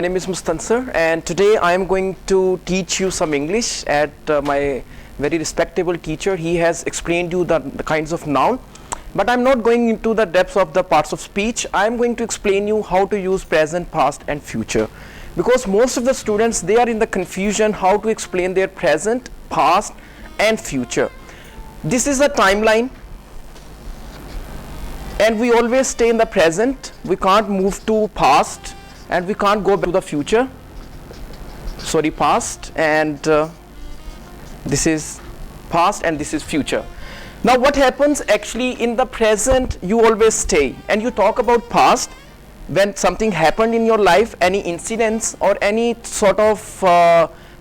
my name is Mustansir, and today I am going to teach you some English at my very respectable teacher. He has explained you the kinds of noun, but I'm not going into the depths of the parts of speech. I'm going to explain you how to use present, past and future, because most of the students, they are in the confusion how to explain their present, past and future. This is a timeline, and we always stay in the present. We can't move to past and we can't go back to the future. Sorry, past, and this is past and this is future. Now what happens actually in the present, you always stay and you talk about past when something happened in your life, any incidents or any sort of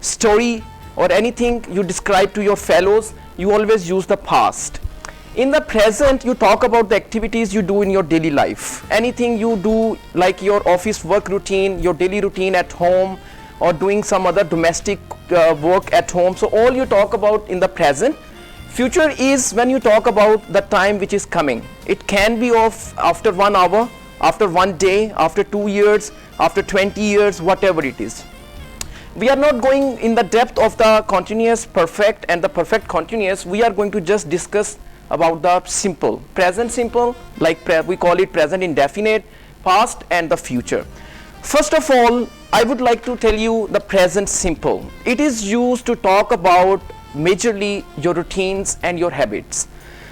story or anything you describe to your fellows, you always use the past. In the present, you talk about the activities you do in your daily life. Anything you do, like your office work routine, your daily routine at home, or doing some other domestic work at home. So all you talk about in the present. Future is when you talk about the time which is coming. It can be of after 1 hour, after 1 day, after 2 years, after 20 years, whatever it is. We are not going in the depth of the continuous perfect and the perfect continuous. We are going to just discuss about the simple, present simple, like we call it present indefinite, past and the future. First of all, I would like to tell you the present simple. It is used to talk about majorly your routines and your habits.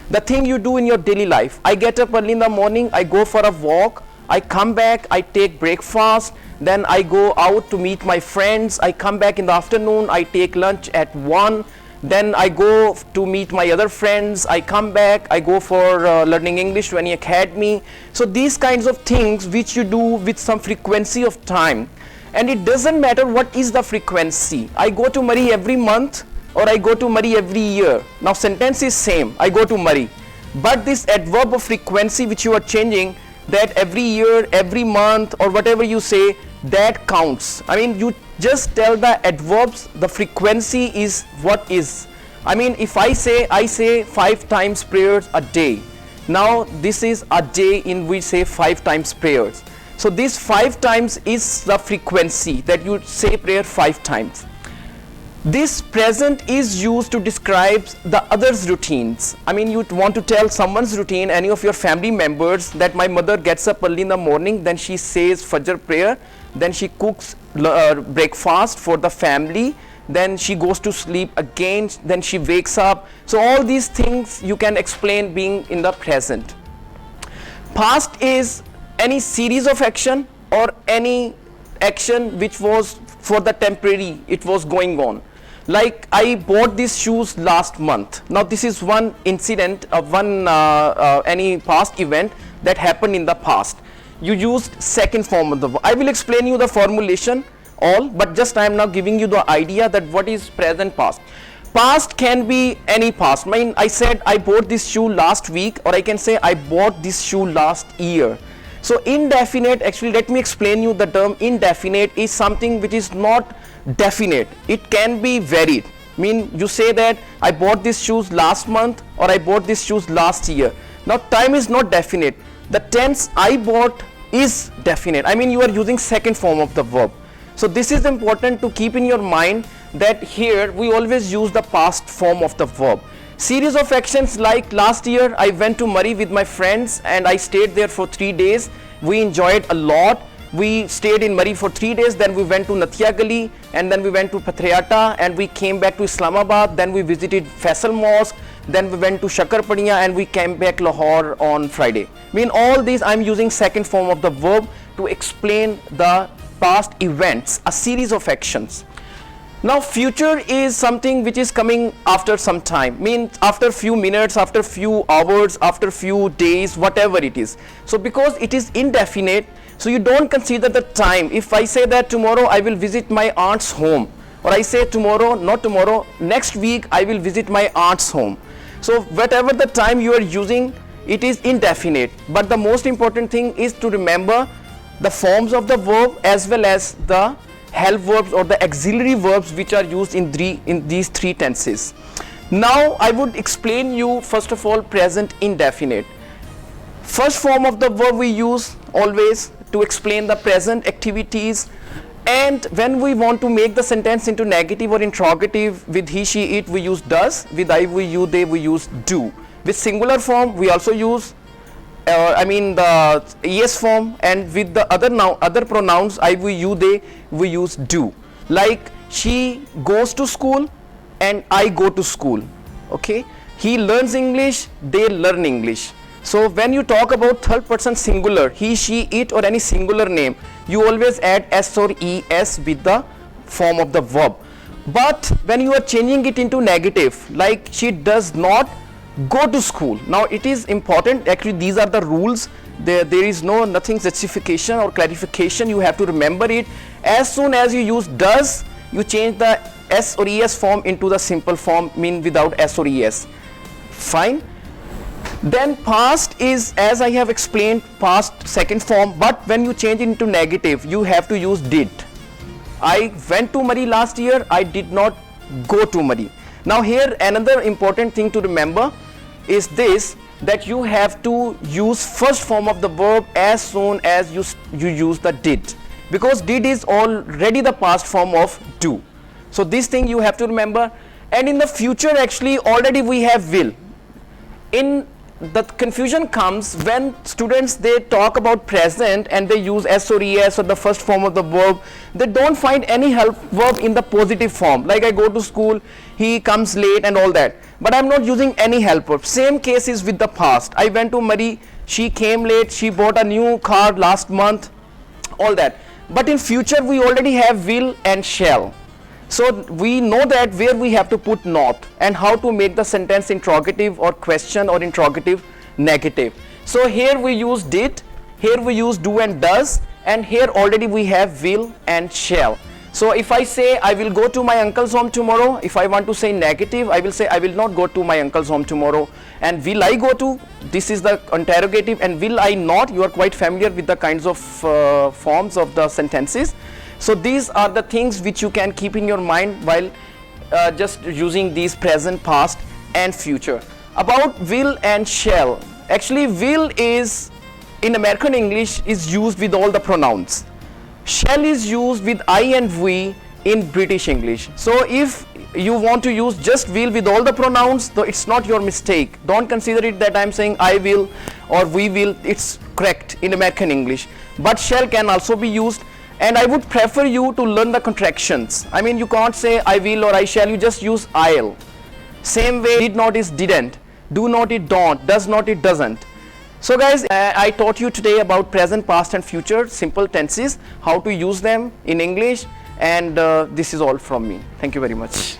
The thing you do in your daily life. I get up early in the morning, I go for a walk, I come back, I take breakfast, then I go out to meet my friends, I come back in the afternoon, I take lunch at 1, then I go to meet my other friends, I come back, I go for learning English to any academy. So these kinds of things which you do with some frequency of time, and it doesn't matter what is the frequency. I go to Murray every month or I go to Murray every year. Now sentence is same, I go to Murray, but this adverb of frequency which you are changing, that every year, every month or whatever you say, that counts. I mean, you just tell the adverbs, the frequency is what is. I mean, if I say 5 times prayers a day. Now this is a day in which say 5 times prayers. So this 5 times is the frequency that you say prayer 5 times. This present is used to describe the others' routines. I mean, you want to tell someone's routine, any of your family members, that my mother gets up early in the morning, then she says Fajr prayer, then she cooks breakfast for the family, then she goes to sleep again, then she wakes up. So all these things you can explain being in the present. Past is any series of action or any action which was for the temporary, it was going on. Like I bought these shoes last month. Now this is one incident of any past event that happened in the past. You used second form of the verb. I will explain you the formulation all, but just I am now giving you the idea that what is present, past. Past can be any past. I mean, I said I bought this shoe last week, or I can say I bought this shoe last year. So indefinite, actually let me explain you the term indefinite is something which is not definite. It can be varied. I mean, you say that I bought these shoes last month or I bought these shoes last year. Now time is not definite. The tense I bought is definite. I mean, you are using second form of the verb. So this is important to keep in your mind, that here we always use the past form of the verb. Series of actions, like last year I went to Murray with my friends and I stayed there for 3 days. We enjoyed a lot. We stayed in Murray for 3 days, then we went to Nathia Gali, and then we went to Pathriyata, and we came back to Islamabad, then we visited Faisal Mosque, then we went to Shakarpaniya, and we came back Lahore on Friday. I mean, all these I'm using second form of the verb to explain the past events, a series of actions. Now future is something which is coming after some time, means after few minutes, after few hours, after few days, whatever it is. So because it is indefinite, so you don't consider the time. If I say that tomorrow I will visit my aunt's home, or I say tomorrow, not tomorrow, next week I will visit my aunt's home. So whatever the time you are using, it is indefinite. But the most important thing is to remember the forms of the verb as well as the help verbs or the auxiliary verbs which are used in these 3 tenses. Now I would explain you first of all present indefinite. First form of the verb we use always to explain the present activities And when we want to make the sentence into negative or interrogative, with he, she, it, we use does. With I, we, you, they, we use do. With singular form, we also use the es form, and with the other pronouns I, we, you, they, we use do. Like she goes to school and I go to school. Okay, he learns English, they learn English. So when you talk about third person singular, he, she, it, or any singular name, you always add s or es with the form of the verb. But when you are changing it into negative, like she does not go to school, now it is important, actually these are the rules, there is nothing justification or clarification, you have to remember it. As soon as you use does, you change the s or es form into the simple form, mean without s or es. Fine. Then past is, as I have explained, past second form, but when you change it into negative, you have to use did. I went to Murray last year, I did not go to Murray. Now here another important thing to remember is this, that you have to use first form of the verb as soon as you use the did, because did is already the past form of do. So this thing you have to remember. And in the future, actually already we have will. In the confusion comes when students, they talk about present and they use s or es or the first form of the verb. They don't find any help verb in the positive form, like I go to school, he comes late and all that, but I'm not using any help verb. Same case is with the past. I went to Murray, she came late, she bought a new car last month, all that. But in future we already have will and shall. So we know that where we have to put not and how to make the sentence interrogative or question or interrogative negative. So here we use did, here we use do and does, and here already we have will and shall. So if I say I will go to my uncle's home tomorrow, if I want to say negative, I will say I will not go to my uncle's home tomorrow. And will I go to, this is the interrogative, and will I not, you are quite familiar with the kinds of forms of the sentences. So these are the things which you can keep in your mind while just using these present, past and future. About will and shall, actually will is, in American English, is used with all the pronouns. Shall is used with I and we in British English. So if you want to use just will with all the pronouns, though it's not your mistake. Don't consider it that I'm saying I will or we will, it's correct in American English. But shall can also be used. And I would prefer you to learn the contractions. I mean, you can't say I will or I shall, you just use I'll. Same way, did not is didn't, do not it don't, does not it doesn't. So guys, I taught you today about present, past and future simple tenses, how to use them in English, and this is all from me. Thank you very much.